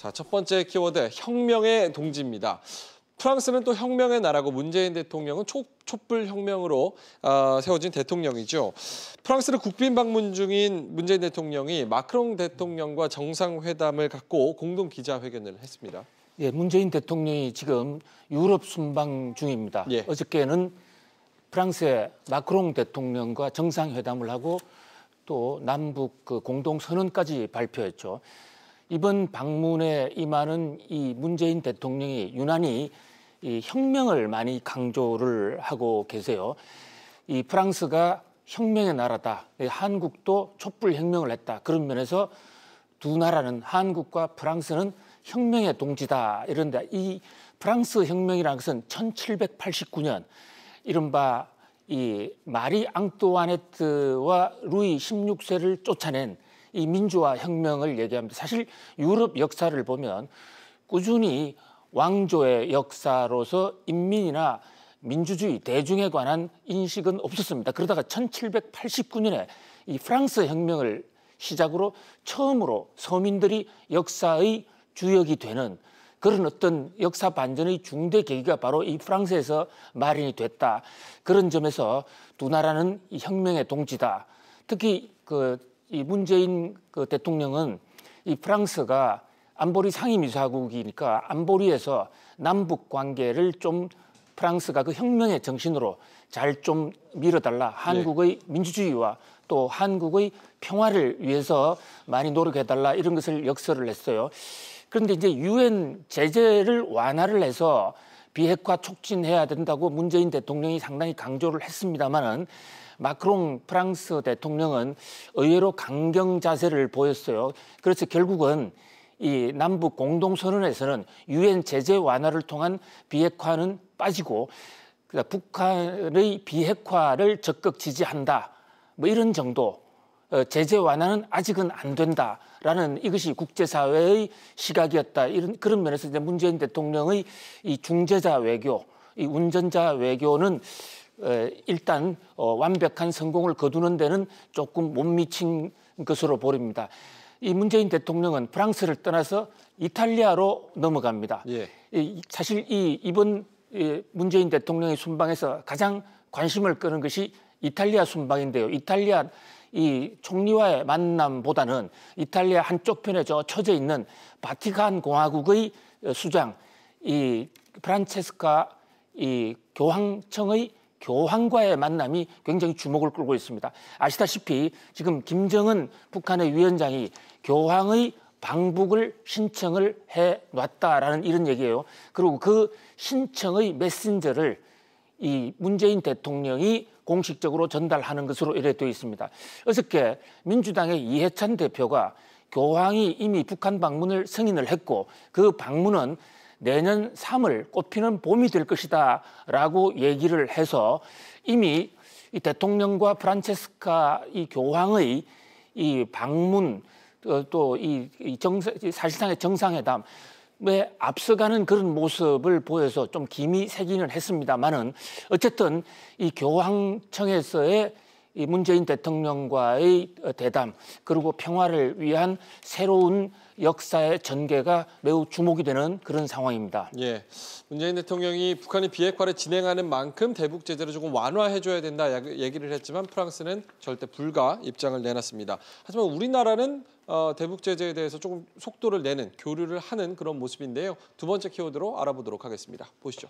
자, 첫 번째 키워드, 혁명의 동지입니다. 프랑스는 또 혁명의 나라고 문재인 대통령은 촛불 혁명으로 세워진 대통령이죠. 프랑스를 국빈 방문 중인 문재인 대통령이 마크롱 대통령과 정상회담을 갖고 공동 기자회견을 했습니다. 예, 문재인 대통령이 지금 유럽 순방 중입니다. 예. 어저께는 프랑스의 마크롱 대통령과 정상회담을 하고 또 남북 공동 선언까지 발표했죠. 이번 방문에 임하는 이 문재인 대통령이 유난히 이 혁명을 많이 강조를 하고 계세요. 이 프랑스가 혁명의 나라다. 한국도 촛불 혁명을 했다. 그런 면에서 두 나라는 한국과 프랑스는 혁명의 동지다. 이런데 이 프랑스 혁명이라는 것은 1789년 이른바 이 마리 앙뚜아네트와 루이 16세를 쫓아낸 이 민주화 혁명을 얘기합니다. 사실 유럽 역사를 보면 꾸준히 왕조의 역사로서 인민이나 민주주의, 대중에 관한 인식은 없었습니다. 그러다가 1789년에 이 프랑스 혁명을 시작으로 처음으로 서민들이 역사의 주역이 되는 그런 어떤 역사 반전의 중대 계기가 바로 이 프랑스에서 마련이 됐다. 그런 점에서 두 나라는 이 혁명의 동지다. 특히 이 문재인 대통령은 이 프랑스가 안보리 상임이사국이니까 안보리에서 남북 관계를 좀 프랑스가 그 혁명의 정신으로 잘 좀 밀어달라. 한국의 민주주의와 또 한국의 평화를 위해서 많이 노력해달라. 이런 것을 역설을 했어요. 그런데 이제 유엔 제재를 완화를 해서 비핵화 촉진해야 된다고 문재인 대통령이 상당히 강조를 했습니다마는 마크롱 프랑스 대통령은 의외로 강경 자세를 보였어요. 그래서 결국은 이 남북 공동선언에서는 유엔 제재 완화를 통한 비핵화는 빠지고 북한의 비핵화를 적극 지지한다. 뭐 이런 정도. 제재 완화는 아직은 안 된다라는 이것이 국제사회의 시각이었다. 이런 그런 면에서 이제 문재인 대통령의 이 중재자 외교, 이 운전자 외교는 일단 완벽한 성공을 거두는 데는 조금 못 미친 것으로 보입니다. 이 문재인 대통령은 프랑스를 떠나서 이탈리아로 넘어갑니다. 예. 사실 이번 문재인 대통령의 순방에서 가장 관심을 끄는 것이 이탈리아 순방인데요. 이탈리아 이 총리와의 만남보다는 이탈리아 한쪽 편에 처져 있는 바티칸 공화국의 수장 이 프란체스카 이 교황청의 교황과의 만남이 굉장히 주목을 끌고 있습니다. 아시다시피 지금 김정은 북한의 위원장이 교황의 방북을 신청을 해놨다라는 이런 얘기예요. 그리고 그 신청의 메신저를 이 문재인 대통령이 공식적으로 전달하는 것으로 이래 되어 있습니다. 어저께 민주당의 이해찬 대표가 교황이 이미 북한 방문을 승인을 했고 그 방문은 내년 3월 꽃피는 봄이 될 것이다 라고 얘기를 해서 이미 이 대통령과 프란체스카 이 교황의 이 방문 또 사실상의 정상회담 왜 앞서가는 그런 모습을 보여서 좀 김이 새기는 했습니다만은 어쨌든 이 교황청에서의 이 문재인 대통령과의 대담 그리고 평화를 위한 새로운 역사의 전개가 매우 주목이 되는 그런 상황입니다. 예, 문재인 대통령이 북한이 비핵화를 진행하는 만큼 대북 제재를 조금 완화해줘야 된다 얘기를 했지만 프랑스는 절대 불가 입장을 내놨습니다. 하지만 우리나라는 대북 제재에 대해서 조금 속도를 내는 교류를 하는 그런 모습인데요. 두 번째 키워드로 알아보도록 하겠습니다. 보시죠.